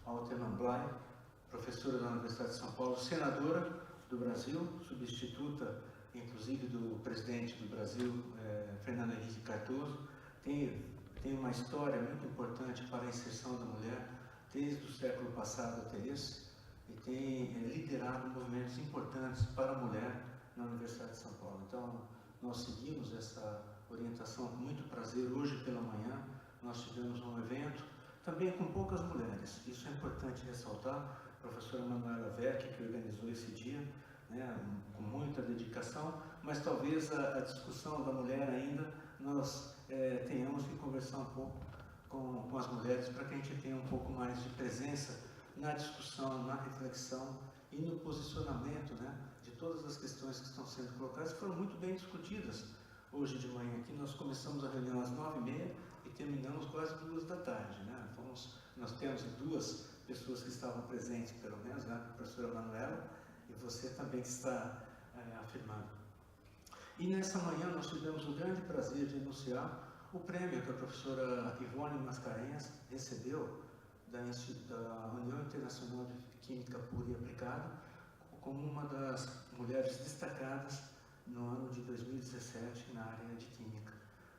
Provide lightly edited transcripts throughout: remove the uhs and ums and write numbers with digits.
Alteman Blay, professora da Universidade de São Paulo, senadora do Brasil, substituta, inclusive, do presidente do Brasil, Fernando Henrique Cardoso. Tem uma história muito importante para a inserção da mulher, desde o século passado até esse, e tem liderado movimentos importantes para a mulher na Universidade de São Paulo. Então, nós seguimos essa orientação com muito prazer. Hoje pela manhã nós tivemos um evento, também com poucas mulheres, isso é importante ressaltar. A professora Manuela Vecchi, que organizou esse dia, né, com muita dedicação, mas talvez a discussão da mulher ainda nós tenhamos que conversar um pouco com as mulheres para que a gente tenha um pouco mais de presença na discussão, na reflexão e no posicionamento, né, de todas as questões que estão sendo colocadas, que foram muito bem discutidas hoje de manhã. Aqui nós começamos a reunião às 9h30 e terminamos quase 2 da tarde. Né? Nós temos 2 pessoas que estavam presentes, pelo menos, né? A professora Manuela e você também que está afirmando. E nessa manhã nós tivemos o grande prazer de anunciar o prêmio que a professora Ivone Mascarenhas recebeu da União Internacional de Química Pura e Aplicada, como uma das mulheres destacadas no ano de 2017 na área de Química.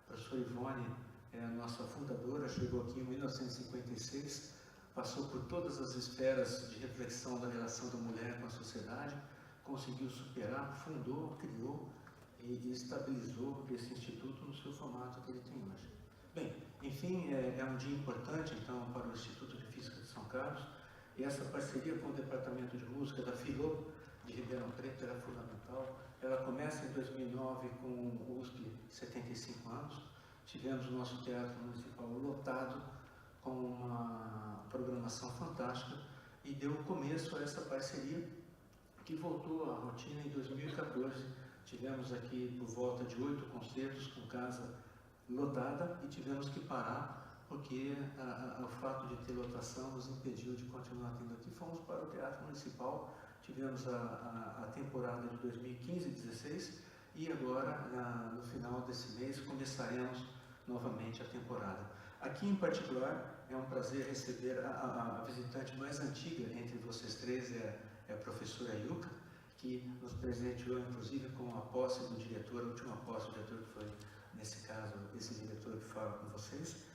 A professora Ivone é a nossa fundadora, chegou aqui em 1956, passou por todas as esferas de reflexão da relação da mulher com a sociedade, conseguiu superar, fundou, criou e estabilizou esse instituto no seu formato que ele tem hoje. Bem, enfim, é um dia importante, então, para o Instituto de Física de São Carlos, e essa parceria com o Departamento de Música da Filô de Ribeirão Preto era fundamental. Ela começa em 2009 com o USP 75 anos, tivemos o nosso Teatro Municipal lotado, com uma programação fantástica, e deu começo a essa parceria, que voltou à rotina em 2014. Tivemos aqui por volta de 8 concertos com casa lotada e tivemos que parar porque o fato de ter lotação nos impediu de continuar tendo aqui. Fomos para o Teatro Municipal, tivemos a temporada de 2015-16 e agora, no final desse mês, começaremos novamente a temporada. Aqui, em particular, é um prazer receber a visitante mais antiga entre vocês três, é a professora Yuka, que nos presenteou, inclusive, com a posse do diretor, a última posse do diretor, que foi, nesse caso, esse diretor que fala com vocês.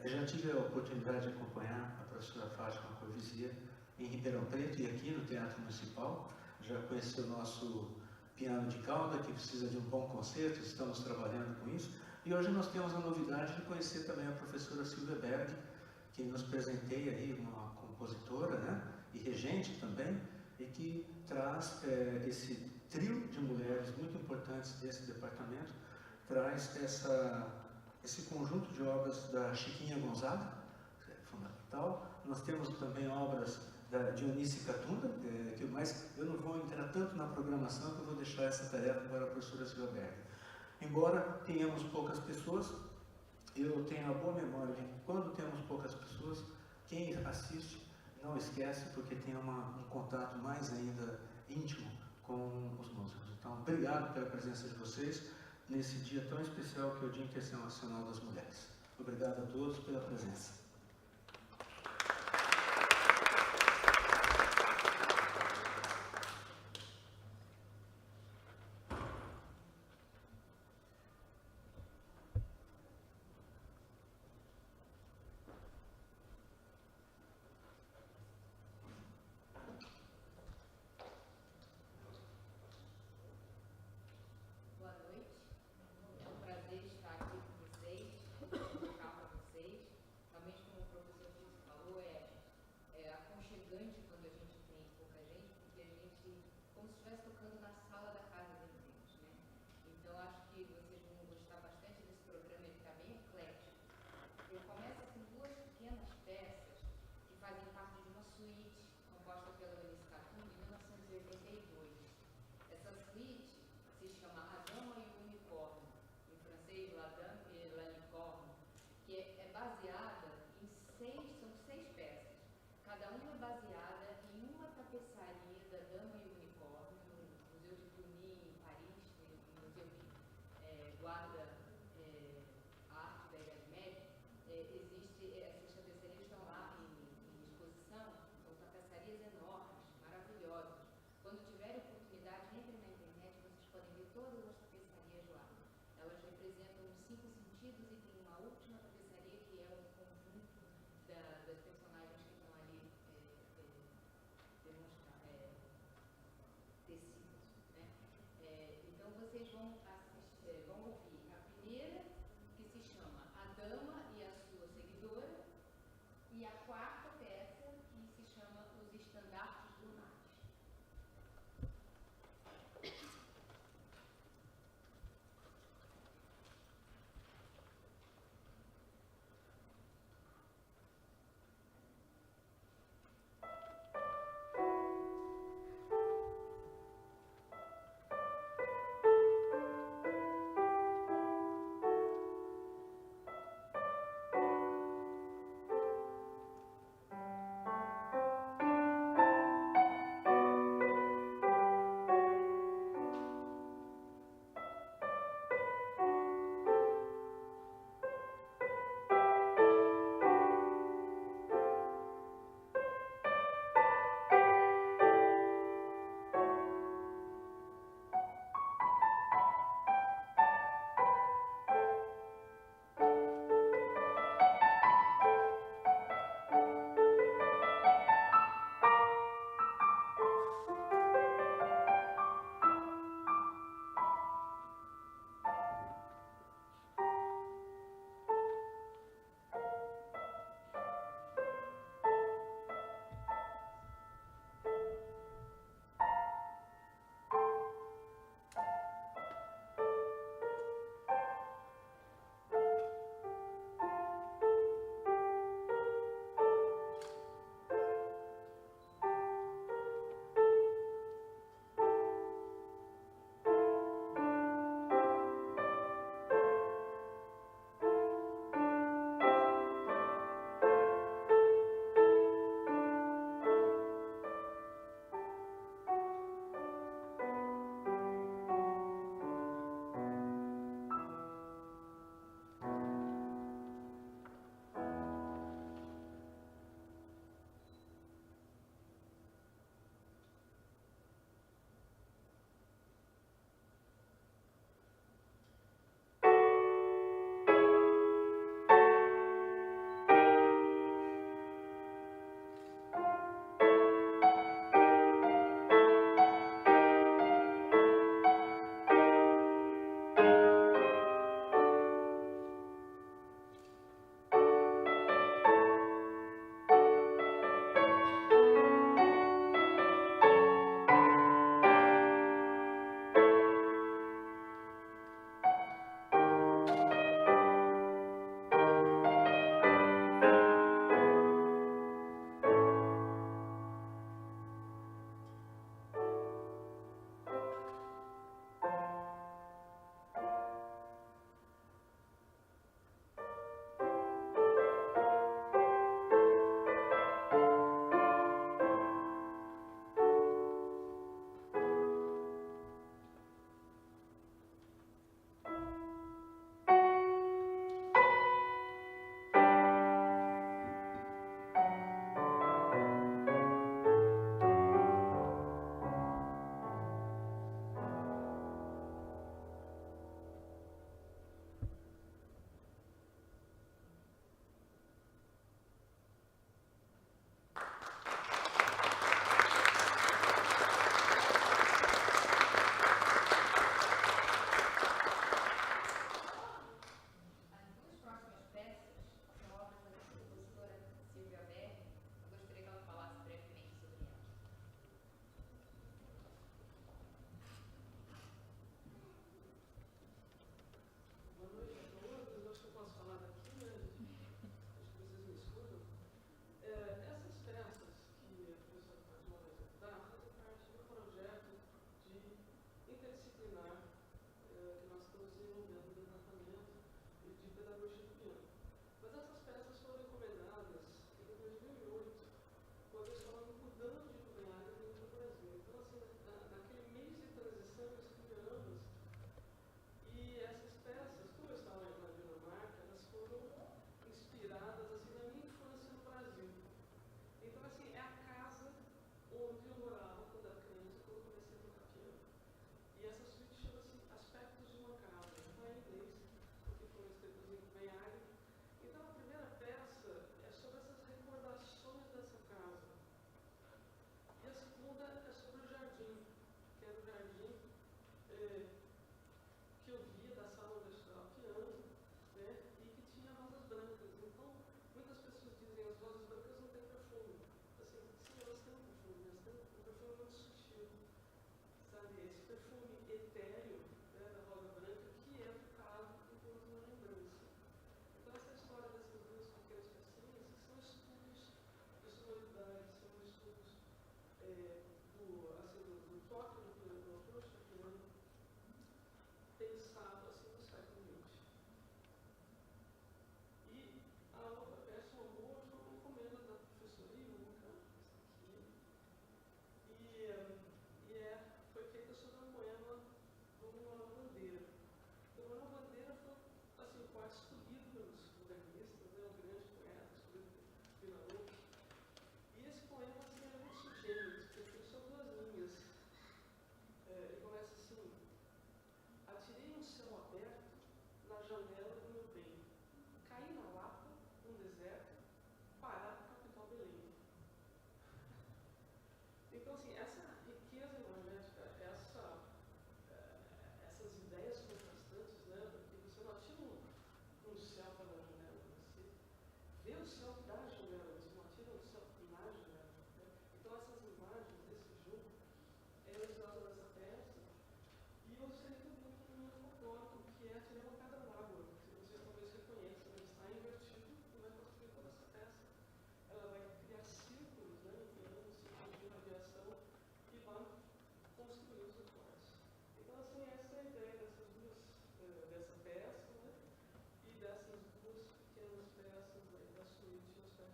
Eu já tive a oportunidade de acompanhar a professora Fátima Corvisia em Ribeirão Preto e aqui no Teatro Municipal. Já conheci o nosso piano de cauda, que precisa de um bom concerto, estamos trabalhando com isso. E hoje nós temos a novidade de conhecer também a professora Silvia Berg, que nos presenteia aí, uma compositora, né, e regente também, e que traz esse trio de mulheres muito importantes desse departamento, traz esse conjunto de obras da Chiquinha Gonzaga, que é fundamental. Nós temos também obras da Dionice Catunda, mas eu não vou entrar tanto na programação, que eu vou deixar essa tarefa para a professora Silvia Berg. Embora tenhamos poucas pessoas, eu tenho a boa memória de que quando temos poucas pessoas, quem assiste não esquece, porque tem um contato mais ainda íntimo com os músicos. Então, obrigado pela presença de vocês nesse dia tão especial que é o Dia Internacional das Mulheres. Obrigado a todos pela presença. vestidos e tem uma última tapeçaria que é o conjunto das personagens que estão ali tecidos, né? Então vocês vão ouvir a primeira, que se chama A Dama e a Sua Seguidora, e a quarta peça, que se chama Os Estandartes Lunares. ver o céu da janela, eles não atiram o céu na janela. Né? Então essas imagens desse jogo, elas usam nessa peça, e eu gostaria também que um fotógrafo, que é atirar uma cada água, que vocês talvez reconheçam, ele está invertido e vai construir toda essa peça. Ela vai criar círculos, né, enviando círculos de radiação que vão construir os rituais. Então, assim, essa é a ideia dessas duas, dessa peça, né, e dessas duas pequenas peças aí da suíte nos pés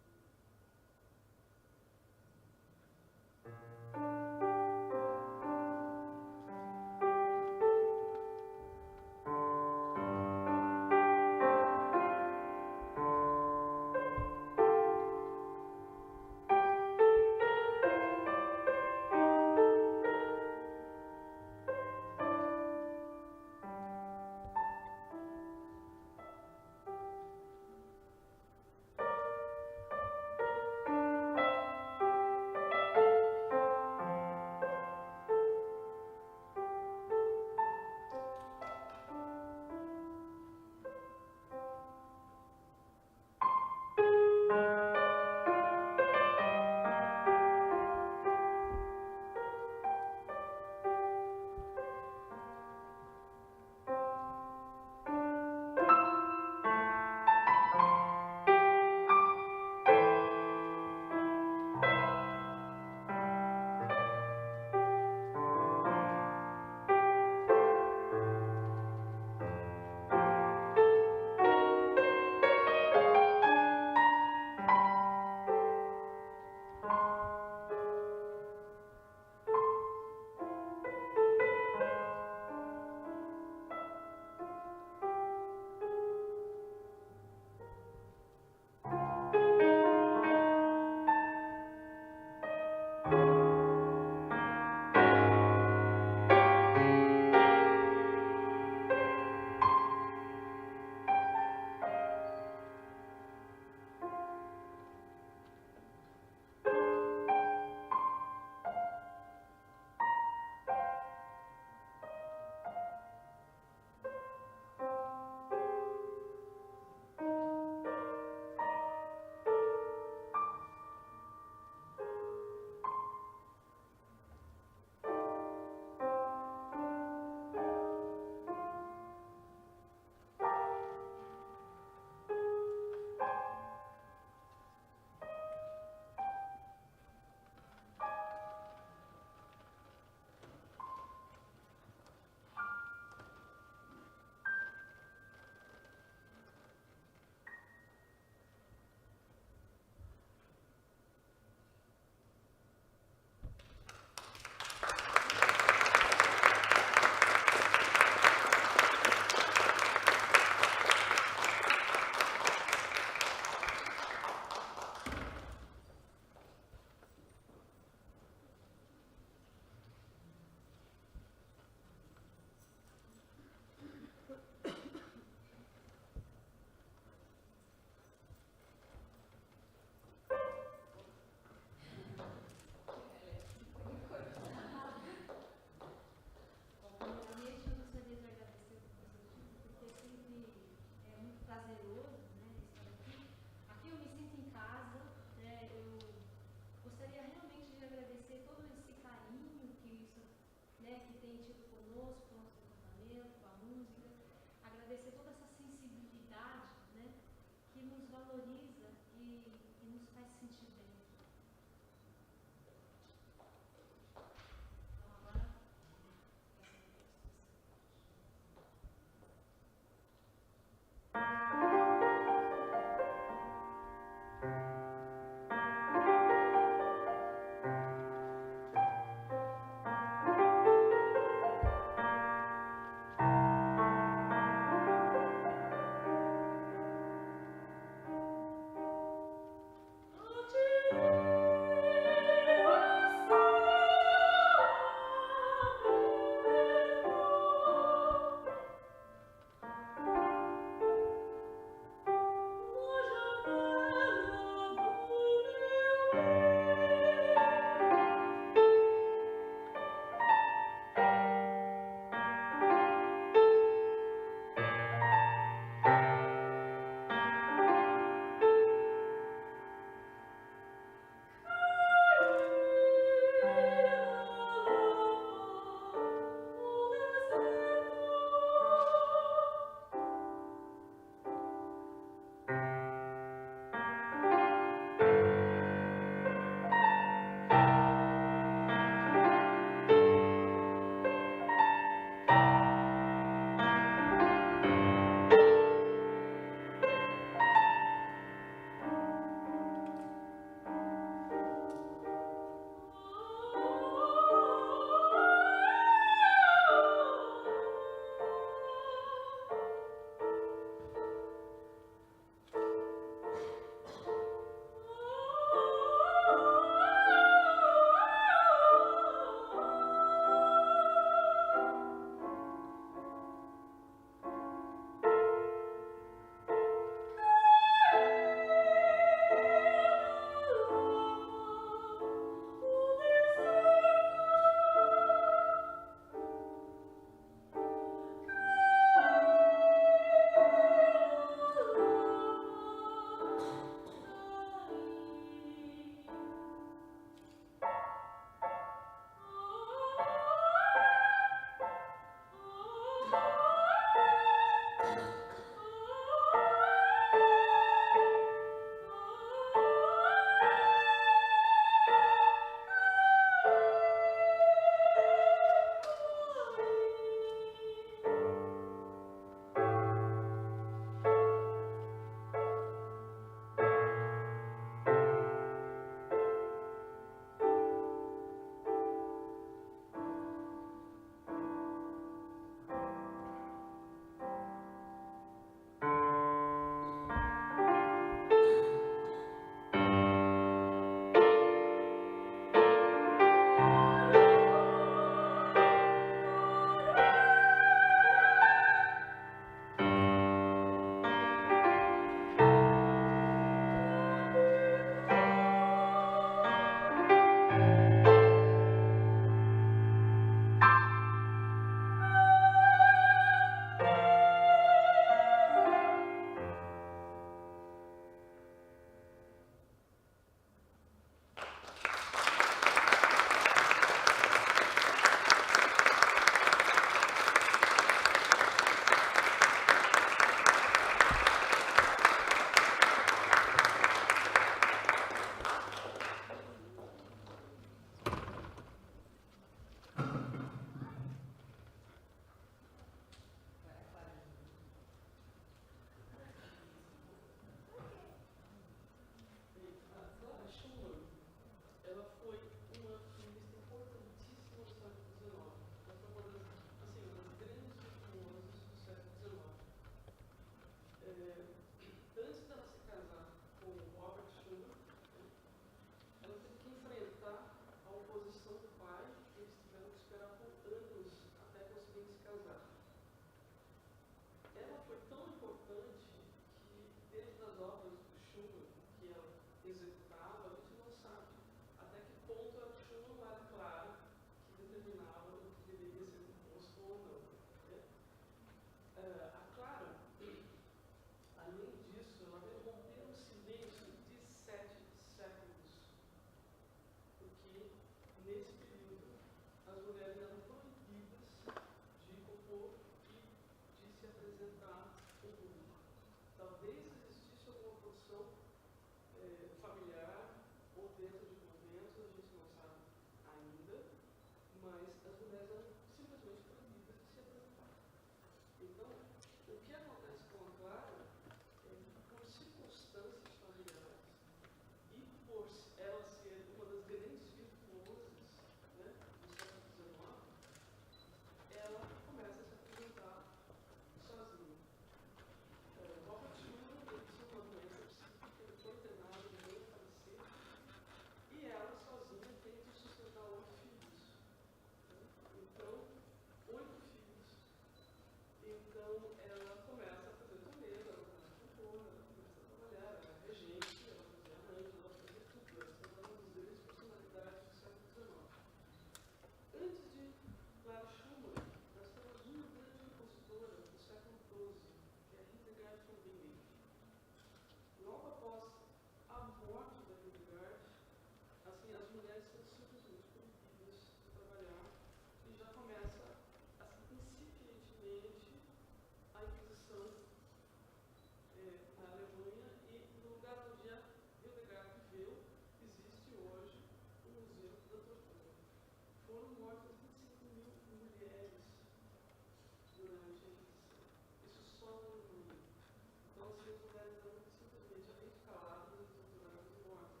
Então, assim, as mulheres eram simplesmente ali caladas, torturadas e mortas.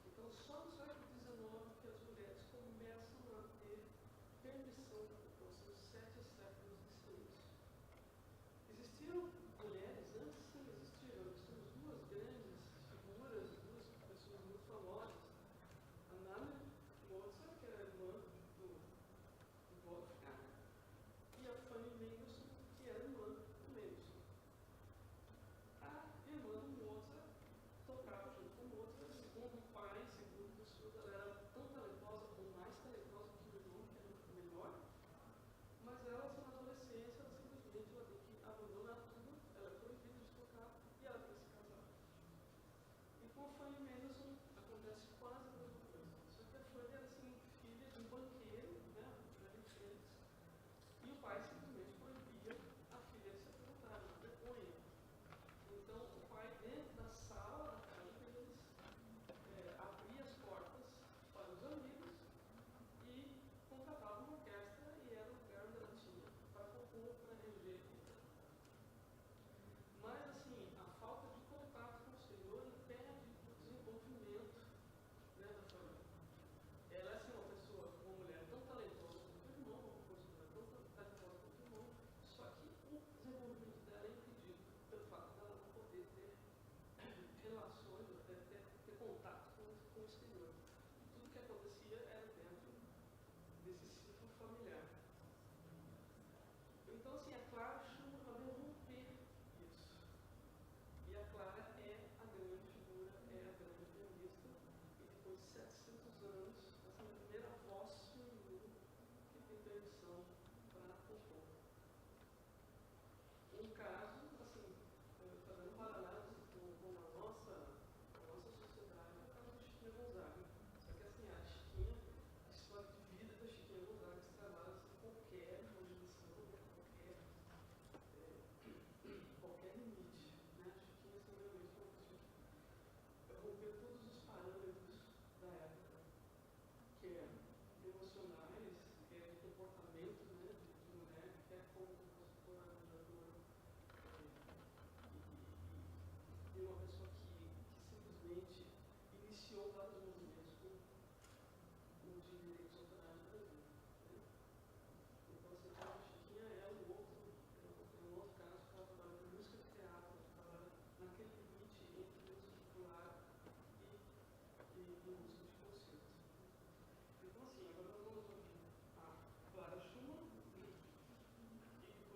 Então, só no século XIX que as mulheres começam a ter permissão da população, 7 séculos de silêncio. Existiram mulheres, antes sim existiram. Nós temos duas grandes figuras, duas pessoas muito famosas. A Nana Mozart, que era irmã do Wolfgang, e a Fanny Mendelssohn, que era irmã do Mendelssohn. A irmã do Mozart tocava junto com o Mozart, segundo o pai, segundo o professor, ela era tão talentosa, ou mais talentosa que o irmão, que era melhor, mas ela, na adolescência, ela simplesmente ela tem que abandonar tudo, ela é proibida de tocar e ela tem que se casar. E com a Fanny Mendelssohn acontece quase a mesma coisa. Só que a Fanny era assim, filha de um banqueiro, né, Frederick Félix, e o pai simplesmente proibia a filha de se apresentar, uma vergonha. Então, o pai, dentro da sala da casa deles, abria as portas para os amigos e contratava uma orquestra e era o lugar onde ela tinha para compor, para reger. Mas, assim, a falta de contato com o Senhor impede o desenvolvimento, né, da família. Ela é, assim, uma pessoa, uma mulher tão talentosa quanto o irmão, uma compositora tão talentosa quanto o irmão, só que o desenvolvimento dela é impedido pelo fato dela não poder ter relações, ter contato com o exterior. E tudo que acontecia era dentro desse ciclo familiar. Então, assim, a Clara chama para romper isso. E a Clara é a grande figura, é a grande pianista, e depois de 700 anos, essa é a primeira voz feminina que tem permissão para compor. Um caso, assim, fazendo um paralelo com a nossa sociedade, é o caso da Chiquinha Gonzaga. Só que, assim, a Chiquinha, a história de vida da Chiquinha Gonzaga extravasa qualquer imaginação, né, qualquer limite. Né? A Chiquinha, assim, realmente foi uma pessoa que rompeu todos os parâmetros da época, que é emocionais, que é de comportamento, né, de mulher, que é como compositora, arranjadora, e uma pessoa que simplesmente iniciou vários movimentos com de direitos autorais no Brasil. Né? Então, assim, a Chiquinha é um outro caso, que ela trabalha com música de teatro, ela trabalha naquele limite entre música popular e música de concerto. Então, assim, agora nós vamos ouvir a Clara Schumann, e depois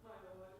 maiores